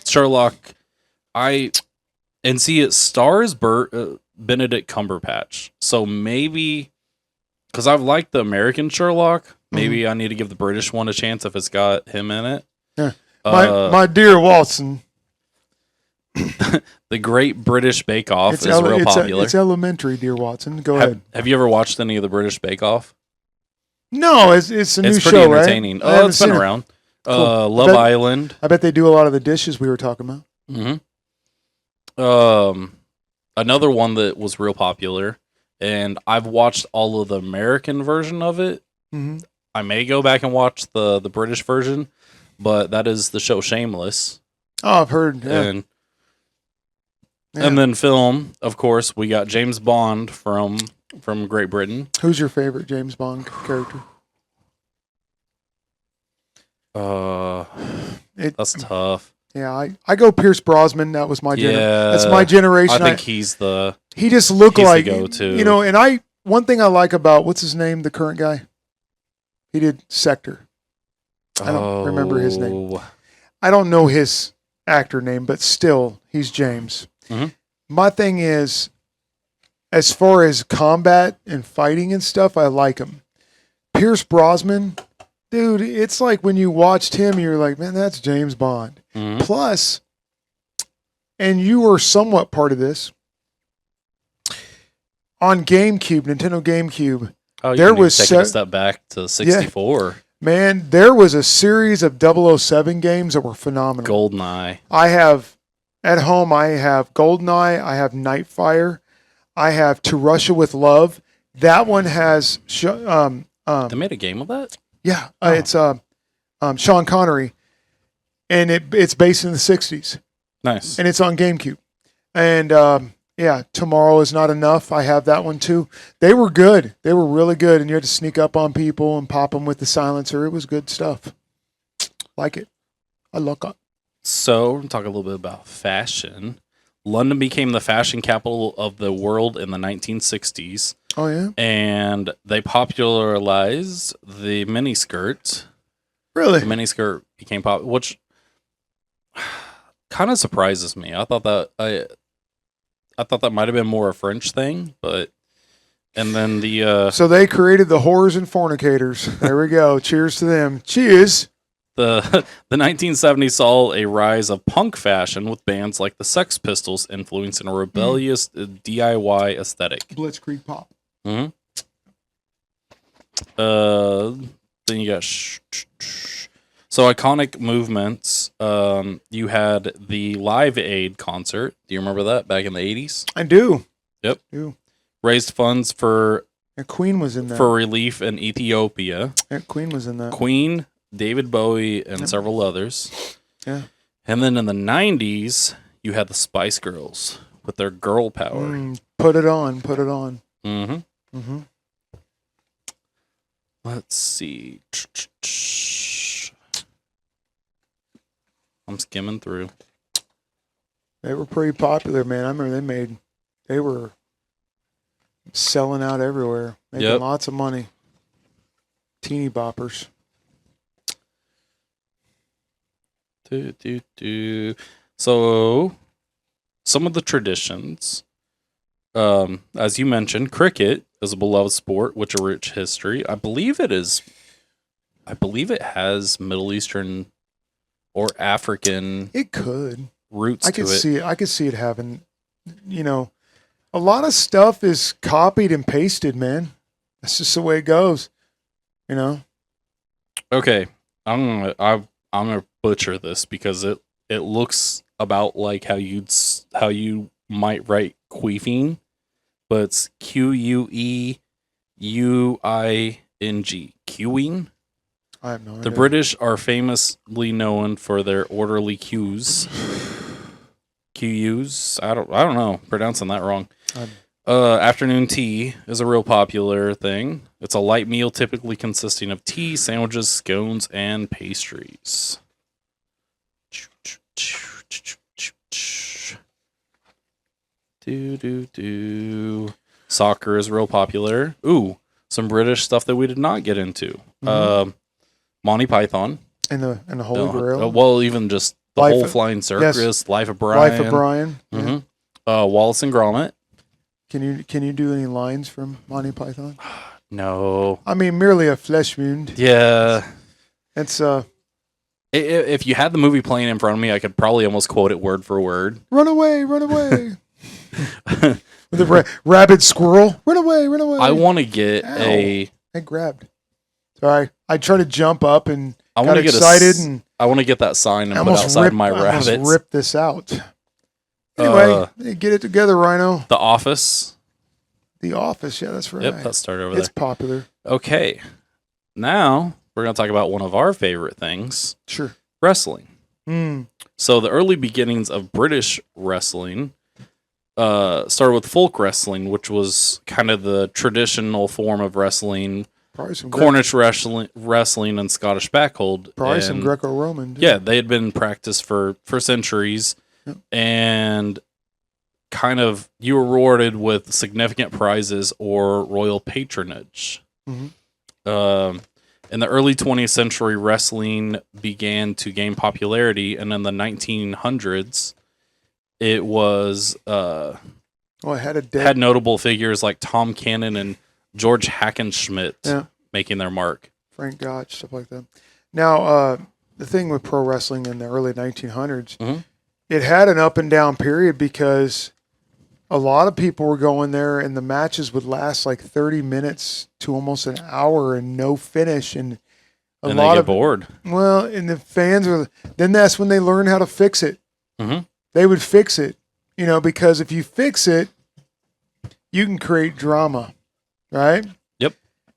Sherlock. And see, it stars Benedict Cumberbatch. So maybe, because I've liked the American Sherlock, maybe I need to give the British one a chance if it's got him in it. Yeah. My dear Watson. The Great British Bake Off is real popular. It's elementary, dear Watson. Go ahead. Have you ever watched any of the British Bake Off? No, it's a new It's pretty show, entertaining. right? Oh, it's been around. Cool. Love Island. I bet they do a lot of the dishes we were talking about. Another one that was real popular, and I've watched all of the American version of it. I may go back and watch the British version, but that is the show Shameless. Oh, I've heard. Yeah. And then film, of course, we got James Bond from Great Britain. Who's your favorite James Bond character? That's tough. Yeah, I go Pierce Brosnan. That was my that's my I generation. think he just looked he's like the go-to. you know. And one thing I like about what's his name, the current guy, he did Sector. I don't remember his name. I don't know his actor name, but still, he's James. My thing is, as far as combat and fighting and stuff, I like him. Pierce Brosnan, dude, it's like when you watched him, you're like, man, that's James Bond. Plus, and you were somewhat part of this, on GameCube, Nintendo GameCube, there was taking a step back to 64. Yeah, man, there was a series of 007 games that were phenomenal. GoldenEye. I have GoldenEye. I have Nightfire. I have To Russia with Love. That one has They made a game of that? Yeah, it's Sean Connery, and it's based in the 60s. Nice. And it's on GameCube. And Tomorrow Is Not Enough. I have that one too. They were good. They were really good, and you had to sneak up on people and pop them with the silencer. It was good stuff. Like it. I like it. So, we're going to talk a little bit about fashion. London became the fashion capital of the world in the 1960s. Oh, yeah? And they popularized the miniskirt. Really? The miniskirt became popular, which kind of surprises me. I thought that might have been more a French thing, but and then so they created the whores and fornicators. There we go. Cheers to them. Cheers. The 1970s saw a rise of punk fashion with bands like the Sex Pistols influencing a rebellious DIY aesthetic. Blitzkrieg pop. Then you got so iconic movements. You had the Live Aid concert. Do you remember that back in the 80s? I do. Yep. I do. Raised funds for Queen was in that. For relief in Ethiopia. Queen was in that. Queen, David Bowie, and several others. Yeah. And then in the 90s, you had the Spice Girls with their girl power. Put it on. Put it on. Let's see. I'm skimming through. They were pretty popular, man. I remember they were selling out everywhere, making lots of money. Teeny boppers. So, some of the traditions, as you mentioned, cricket is a beloved sport, which a rich history. I believe it has Middle Eastern or African. It could roots. I could see it. I could see it having. A lot of stuff is copied and pasted, man. That's just the way it goes. Okay, I'm gonna butcher this because it looks about like how you might write queefing, but it's Queuing. Queuing. I have no idea. The British are famously known for their orderly cues. Qus. I don't know. Pronouncing that wrong. Afternoon tea is a real popular thing. It's a light meal typically consisting of tea, sandwiches, scones, and pastries. Soccer is real popular. Ooh, some British stuff that we did not get into. Monty Python. And the Holy Grail. Well, even just the whole Flying Circus, Life of Brian. Life of Brian. Wallace and Gromit. Can you do any lines from Monty Python? No. I mean, merely a flesh wound. Yeah. It's If you had the movie playing in front of me, I could probably almost quote it word for word. run away, run away. With the rabid squirrel, run away, run away. I want to get Ow. a. I grabbed. Sorry, I tried to jump up and I got want to get excited and I want to get that sign and I put almost outside my I almost rabbits. ripped this out. Anyway, get it together, Rhino. The Office. The Office, yeah, that's right. Yep, that started over It's there. popular. Okay, now we're gonna talk about one of our favorite things: Sure. wrestling. Mm. So the early beginnings of British wrestling started with folk wrestling, which was kind of the traditional form of wrestling. Probably some Cornish wrestling and Scottish backhold. Probably some And, Greco-Roman. yeah, they had been practiced for centuries, Yep. and kind of you were rewarded with significant prizes or royal patronage. Mhm. In the early 20th century, wrestling began to gain popularity, and in the 1900s, it was Well, it had a dead. had notable figures like Tom Cannon and George Hackenschmidt Yeah. making their mark. Frank Gotch, stuff like that. Now, the thing with pro wrestling in the early 1900s, Mhm. it had an up and down period because a lot of people were going there and the matches would last like 30 minutes to almost an hour and no finish. And a And they lot get of, bored. well, and the fans were, then that's when they learned how to fix it. Mhm. They would fix it, because if you fix it, you can create drama, right? Yep.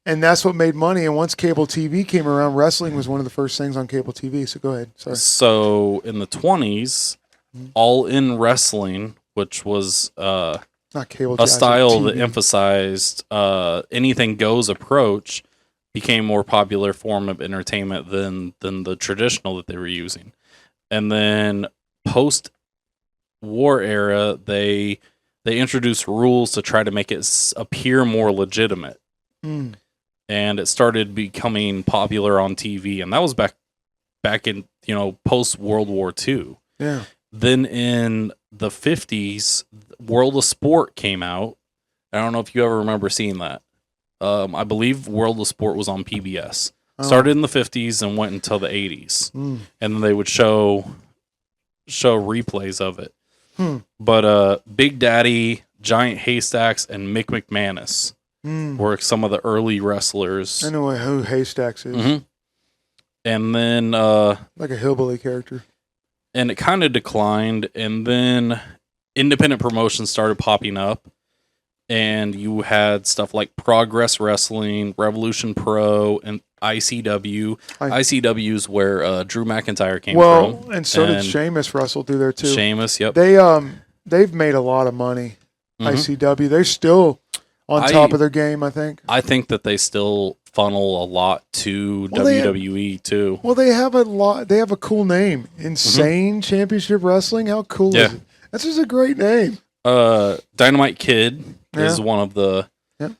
And that's what made money. And once cable TV came around, wrestling was one of the first things on cable TV. So go ahead. Sorry. So in the 20s, Mhm. All In Wrestling, which was Not cable a TV. style that TV. emphasized anything goes approach, became more popular form of entertainment than the traditional that they were using. And then post war era, they introduced rules to try to make it appear more legitimate. Mm. And it started becoming popular on TV, and that was back in post World War II. Yeah. Then in the 50s, World of Sport came out. I don't know if you ever remember seeing that. I believe World of Sport was on PBS. Oh. Started in the 50s and went until the 80s, Mm. and then they would show replays of it. Hmm. But Big Daddy, Giant Haystacks, and Mick McManus Mm. were some of the early wrestlers. I know who Haystacks is. Mhm. And then Like a hillbilly character. and it kind of declined, and then independent promotions started popping up, and you had stuff like Progress Wrestling, Revolution Pro, and ICW. ICW's where Drew McIntyre came from. And so did And Sheamus wrestle through there too. Sheamus, yep. They've made a lot of money. Mhm. ICW. They're still on top of their game, I think. I think that they still funnel a lot to Well, they have- WWE too. Well, they have a cool name. Insane Championship Wrestling. How cool Yeah. is it? That's just a great name. Dynamite Kid is Yeah. one of the Yep.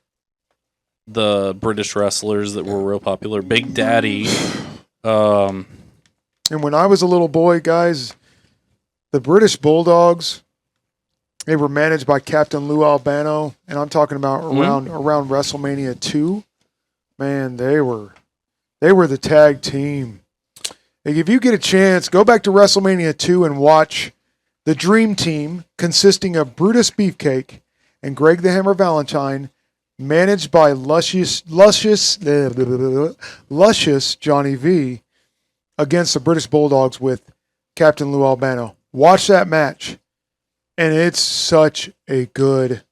the British wrestlers that were real popular. Big Daddy. And when I was a little boy, guys, the British Bulldogs, they were managed by Captain Lou Albano, and I'm talking about around WrestleMania 2. Man, they were the tag team. Like, if you get a chance, go back to WrestleMania 2 and watch the Dream Team consisting of Brutus Beefcake and Greg the Hammer Valentine, managed by luscious Johnny V, against the British Bulldogs with Captain Lou Albano. Watch that match, and it's such a good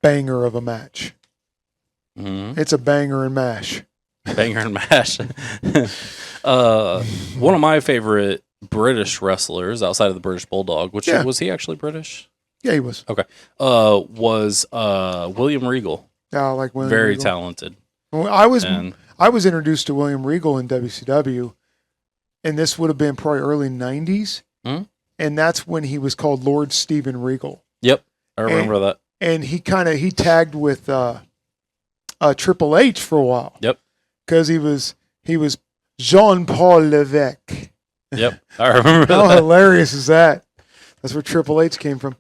banger of a match. Mhm. It's a banger and mash. Banger and Mash. One of my favorite British wrestlers outside of the British Bulldog, which Yeah. was he actually British? Yeah, he was. Was William Regal. Yeah, I like William Very Regal. talented. Well, And I was introduced to William Regal in WCW, and this would have been probably early 90s. Hmm? And that's when he was called Lord Steven Regal. yep, I remember that. And he tagged with Triple H for a while. Yep. Because he was Jean-Paul Levesque. Yep, I remember How that. hilarious is that? That's where Triple H came from.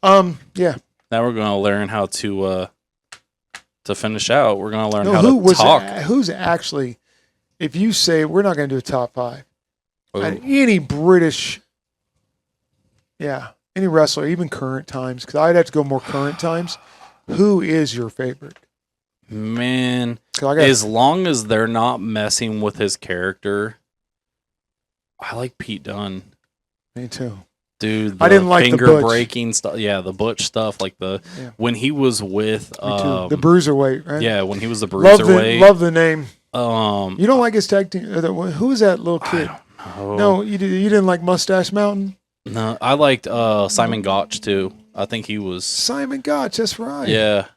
Yeah. Now we're going to learn how to finish out. We're going to learn No, how who to was talk. who's actually? If you say we're not going to do a top 5, Ooh. any British, any wrestler, even current times, because I'd have to go more current times. Who is your favorite? Man, 'Cause I got as long as they're not messing with his character, I like Pete Dunne. me too. Dude, I didn't like the finger Butch. breaking stuff. Yeah, the Butch stuff, like when he was with Me too. The Bruiserweight, right? yeah, when he was the Love Bruiserweight. love the name. You don't like his tag team? Who was that little kid? I don't know. No, you didn't like Mustache Mountain? No, I liked Simon Gotch too. I think he was Simon Gotch, that's right. Yeah.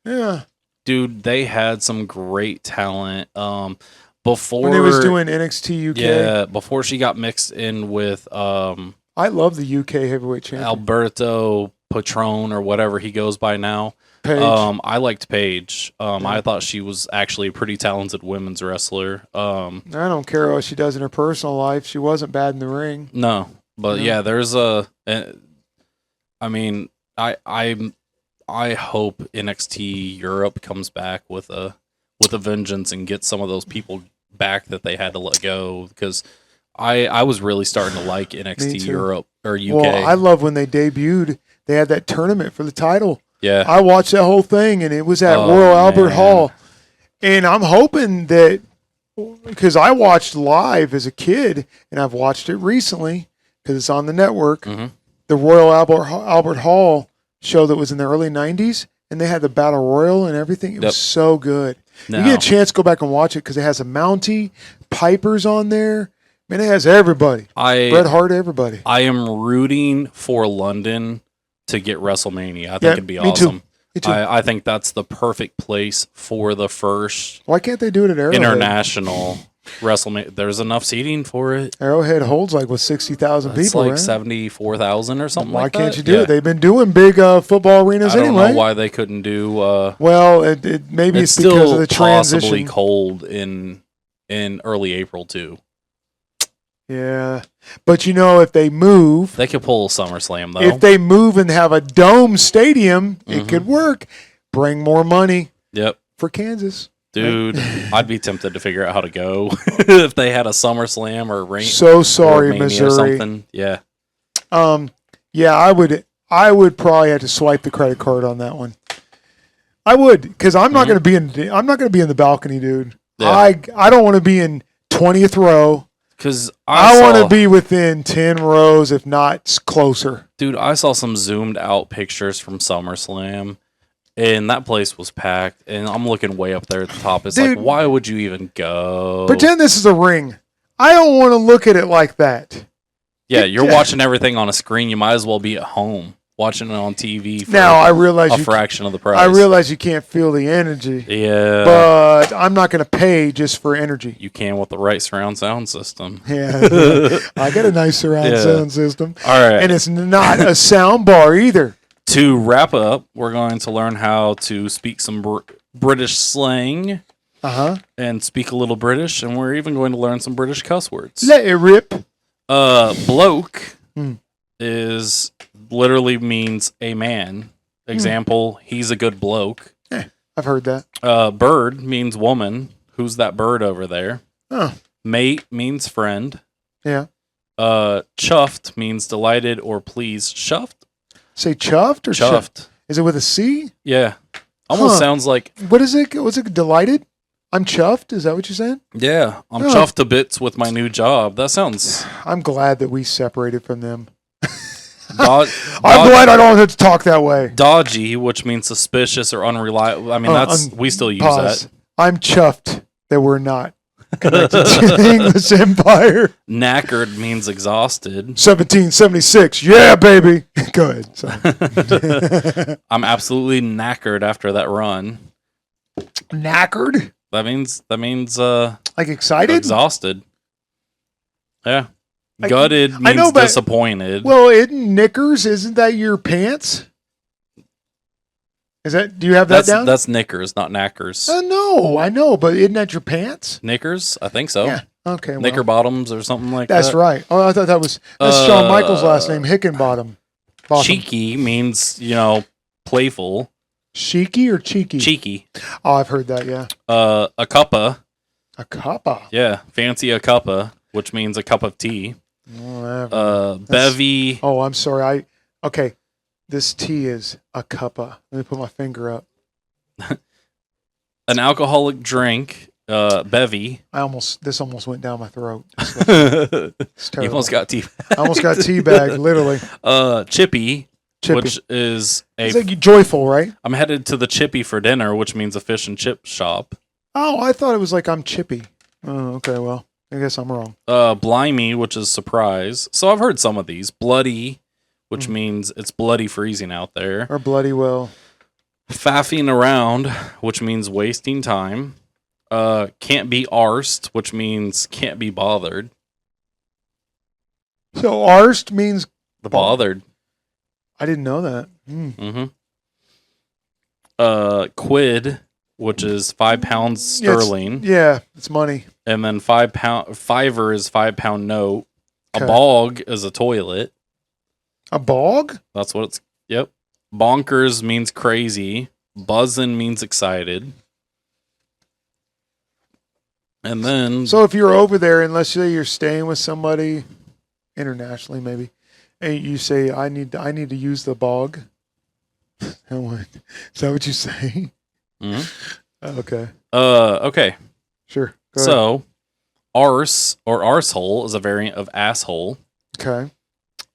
Yeah. Dude, they had some great talent. Before When he was doing NXT UK. Yeah, before she got mixed in with I love the UK heavyweight champion. Alberto Patron or whatever he goes by now. Paige. I liked Paige. I thought she was actually a pretty talented women's wrestler. I don't care what she does in her personal life. She wasn't bad in the ring. No, but yeah, there's I mean, I hope NXT Europe comes back with a vengeance and gets some of those people back that they had to let go, because I was really starting to like NXT Europe or UK. Well, I love when they debuted. They had that tournament for the title. Yeah, I watched that whole thing, and it was at Royal Albert Hall. And I'm hoping that, because I watched live as a kid, and I've watched it recently because it's on the network. Mm-hmm. The Royal Albert Hall show that was in the early '90s, and they had the Battle Royal and everything. It was so good. No. You get a chance to go back and watch it because it has a Mountie, Piper's on there. Man, it has everybody. Bret Hart, everybody. I am rooting for London to get WrestleMania. I think it'd be awesome. Me too. I think that's the perfect place for the first Why can't they do it at Arrowhead? international WrestleMania. There's enough seating for it. Arrowhead holds like 60,000 people. It's like right? 74,000 or something. Why like can't that? you do it? They've been doing big football arenas I don't anyway. know why they couldn't do. Well, maybe it's because still of the possibly transition. cold in early April too. Yeah, but if they move, They could pull a SummerSlam though. if they move and have a dome stadium, it could work. Bring more money Yep. for Kansas. Dude, I'd be tempted to figure out how to go if they had a SummerSlam or Rain. So sorry, Mania Missouri. Or something. Yeah. Yeah, I would probably have to swipe the credit card on that one. I would, because I'm not going to be in the balcony, dude. Yeah. I don't want to be in 20th row. Because I want to be within 10 rows, if not closer. Dude, I saw some zoomed out pictures from SummerSlam, and that place was packed. And I'm looking way up there at the top. It's Dude, like, why would you even go? Pretend this is a ring. I don't want to look at it like that. Yeah, you're watching everything on a screen. You might as well be at home watching it on TV for Now, I realize a fraction of the price. I realize you can't feel the energy. Yeah. But I'm not going to pay just for energy. You can with the right surround sound system. Yeah. I got a nice surround sound system. All right. And it's not a sound bar either. To wrap up, we're going to learn how to speak some British slang and speak a little British, and we're even going to learn some British cuss words. Let it rip. Bloke is literally means a man. Example, he's a good bloke. I've heard that. Bird means woman. Who's that bird over there? Oh. Mate means friend. Yeah. Chuffed means delighted or pleased. Chuffed? Say chuffed or Chuffed. Is it with a C? Yeah. Almost sounds like... What is it? Was it delighted? I'm chuffed? Is that what you're saying? Yeah. I'm chuffed to bits with my new job. That sounds... I'm glad that we separated from them. I'm glad I don't have to talk that way. Dodgy, which means suspicious or unreliable. I mean, we still use that. I'm chuffed that we're not connected to the English Empire. Knackered means exhausted. 1776. Yeah, baby. Go ahead. Sorry. I'm absolutely knackered after that run. Knackered? That means like excited? Exhausted. Yeah. Gutted means disappointed. Well, isn't that your pants? Do you have that down? That's knickers, not knackers. No, I know, but isn't that your pants? Knickers? I think so. Yeah. Okay. Knicker bottoms or something like that. That's right. Oh, I thought that's Shawn Michaels' last name, Hickenbottom. Boss 'em. Cheeky means, playful. Cheeky or cheeky? Cheeky. Oh, I've heard that. Yeah. A cuppa. A cuppa. Yeah. Fancy a cuppa, which means a cup of tea. Whatever. Bevy. Oh, I'm sorry. Okay. This tea is a cuppa. Let me put my finger up. An alcoholic drink. Bevy. This almost went down my throat. It's You terrible. almost got tea. I almost got teabagged, literally. Chippy. Chippy. Which is It's like joyful, right? I'm headed to the Chippy for dinner, which means a fish and chip shop. Oh, I thought it was like I'm chippy. Oh, okay. Well, I guess I'm wrong. Blimey, which is surprise. So I've heard some of these. Bloody, which means it's bloody freezing out there. Or bloody well. Faffing around, which means wasting time. Can't be arsed, which means can't be bothered. So arsed means Bothered. I didn't know that. Mm-hmm. Quid, which is 5 pounds sterling. Yeah, it's money. And then fiver is £5 note. Okay. A bog is a toilet. A bog? That's what it's. Yep. Bonkers means crazy. Buzzin' means excited. And then. So if you're over there, and let's say you're staying with somebody internationally, maybe, and you say, "I need to use the bog." Is that what you say? Mhm. Okay. Okay. Sure. Go ahead. So, arse or arsehole is a variant of asshole. Okay.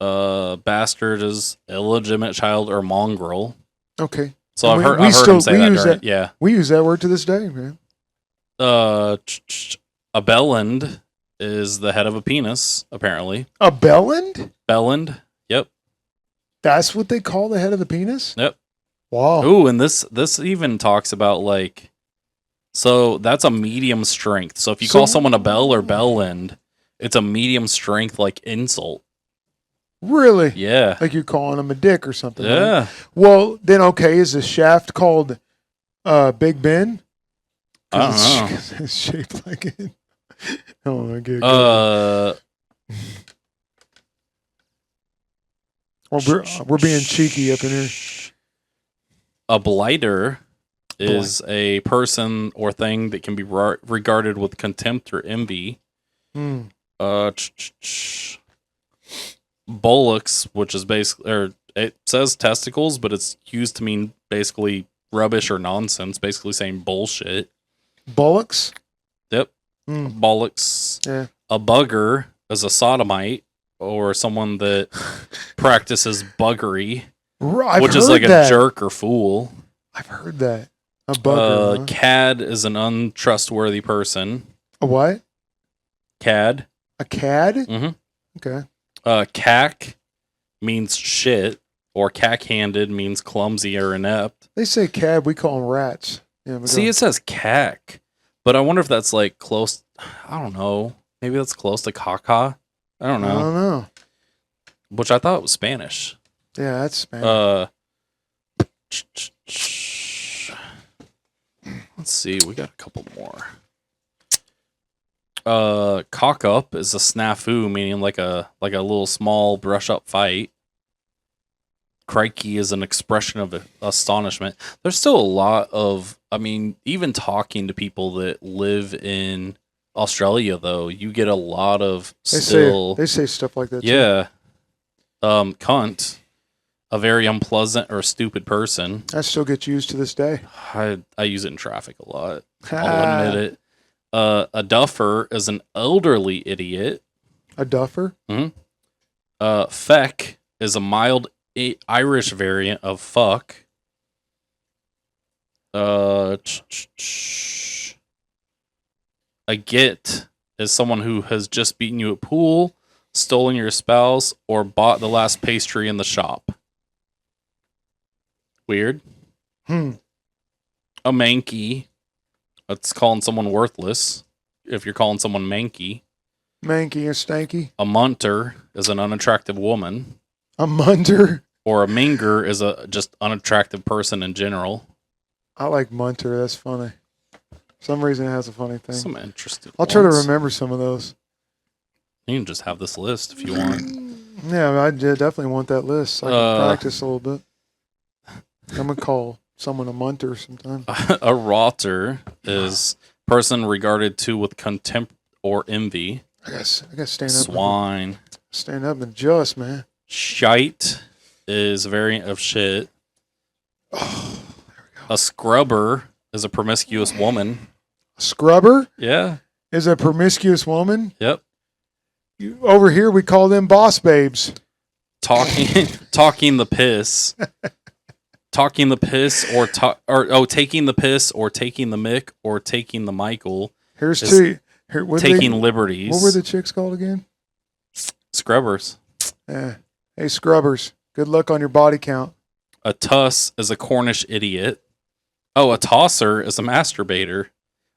Bastard is illegitimate child or mongrel. Okay. So And I've we heard still- him say we that. use During, that- yeah. We use that word to this day, man. A bellend is the head of a penis, apparently. A bellend? Bellend. Yep. That's what they call the head of the penis? Yep. Wow. Ooh, and this even talks about like, so that's a medium strength. So if you call someone a bell or bellend, it's a medium strength like insult. Really? Yeah. Like you're calling him a dick or something. right? Yeah. Well, then okay, is the shaft called Big Ben? I don't know. 'Cause it's shaped like it. Oh my god. Well, we're being cheeky up in here. A blighter is a person or thing that can be regarded with contempt or envy. Hmm. Bullocks, which is basically, or it says testicles, but it's used to mean basically rubbish or nonsense, basically saying bullshit. Bullocks? Yep. Hmm. Bullocks. Yeah. A bugger is a sodomite or someone that practices buggery, which is like a jerk or fool. I've heard that. A bugger. Huh? Cad is an untrustworthy person. A what? Cad. A cad? Mm-hmm. Okay. Cack means shit, or cack-handed means clumsy or inept. They say cad, we call them rats. Yeah, but See, go- it says cack, but I wonder if that's like close. I don't know. Maybe that's close to caca. I don't I know. don't know. Which I thought was Spanish. Yeah, that's Spanish. Let's see. We got a couple more. Cock up is a snafu, meaning like a little small brush up fight. Crikey is an expression of astonishment. There's still a lot of, I mean, even talking to people that live in Australia, though, you get a lot of they say stuff like that. yeah. Cunt, a very unpleasant or stupid person. Too. That still gets used to this day. I use it in traffic a lot. I'll admit it. A duffer is an elderly idiot. A duffer? Feck is a mild Irish variant of fuck. A git is someone who has just beaten you at pool, stolen your spouse, or bought the last pastry in the shop. Weird. A manky. That's calling someone worthless. If you're calling someone manky. Manky or stanky? A munter is an unattractive woman. A munter? Or a minger is a just unattractive person in general. I like munter. That's funny. For some reason it has a funny thing. Some interesting I'll try to ones. remember some of those. You can just have this list if you want. Yeah, I definitely want that list. So I can practice a little bit. I'm gonna call someone a munter sometime. A rotter is person regarded to with contempt or envy. I guess stand up. Swine. Stand up and adjust, man. Shite is a variant of shit. Oh, A scrubber is a promiscuous woman. a scrubber Yeah. is a promiscuous woman. Yep. Over here, we call them boss babes. Talking the piss. Talking the piss taking the piss or taking the mick or taking the Michael. Here's Is two. Here, taking liberties. What were the chicks called again? Scrubbers. Yeah. Hey, scrubbers. Good luck on your body count. A tuss is a Cornish idiot. Oh, a tosser is a masturbator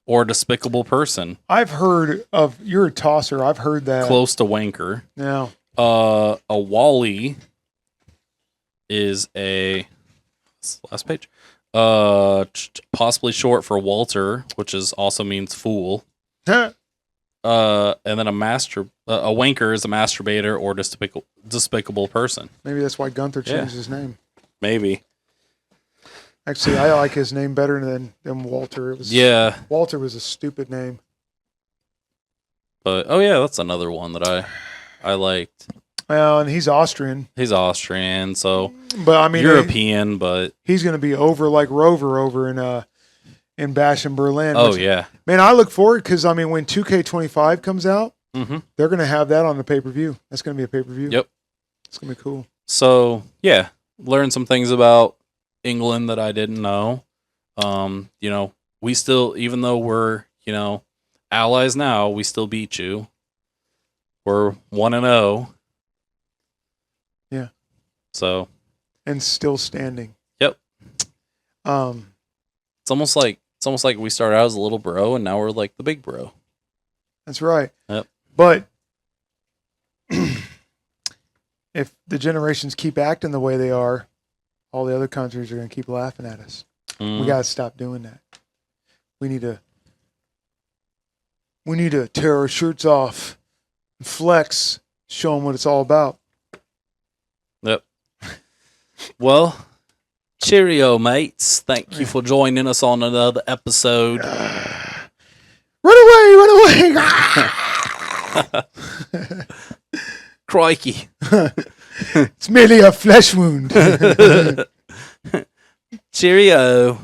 or a despicable person. I've heard of, you're a tosser. I've heard that. Close to wanker. Now, A wally is last page. Possibly short for Walter, which also means fool. huh, And then a wanker is a masturbator or despicable person. maybe that's why Gunther changed Yeah. his name. Maybe. Actually, I like his name better than Walter. Yeah. Walter was a stupid name. But that's another one that I liked. Well, and he's Austrian. He's Austrian, so But I mean, European, but he's going to be over like Rover over in Bash in Berlin. oh yeah. Man, I look forward because I mean, when 2K25 comes out, Mm-hmm. they're going to have that on the pay per view. That's going to be a pay per view. Yep. It's going to be cool. So yeah, learned some things about England that I didn't know. We still, even though we're allies now, we still beat you. We're 1-0. Yeah. So And still standing. Yep. That's it's almost like we started out as a little bro and now we're like the big bro. right. Yep. But if the generations keep acting the way they are, all the other countries are going to keep laughing at us. We got to stop doing that. We need to tear our shirts off, and flex, show them what it's all about. Yep. Well, cheerio, mates. Thank you for joining us on another episode. Run away! Crikey. It's merely a flesh wound. Cheerio.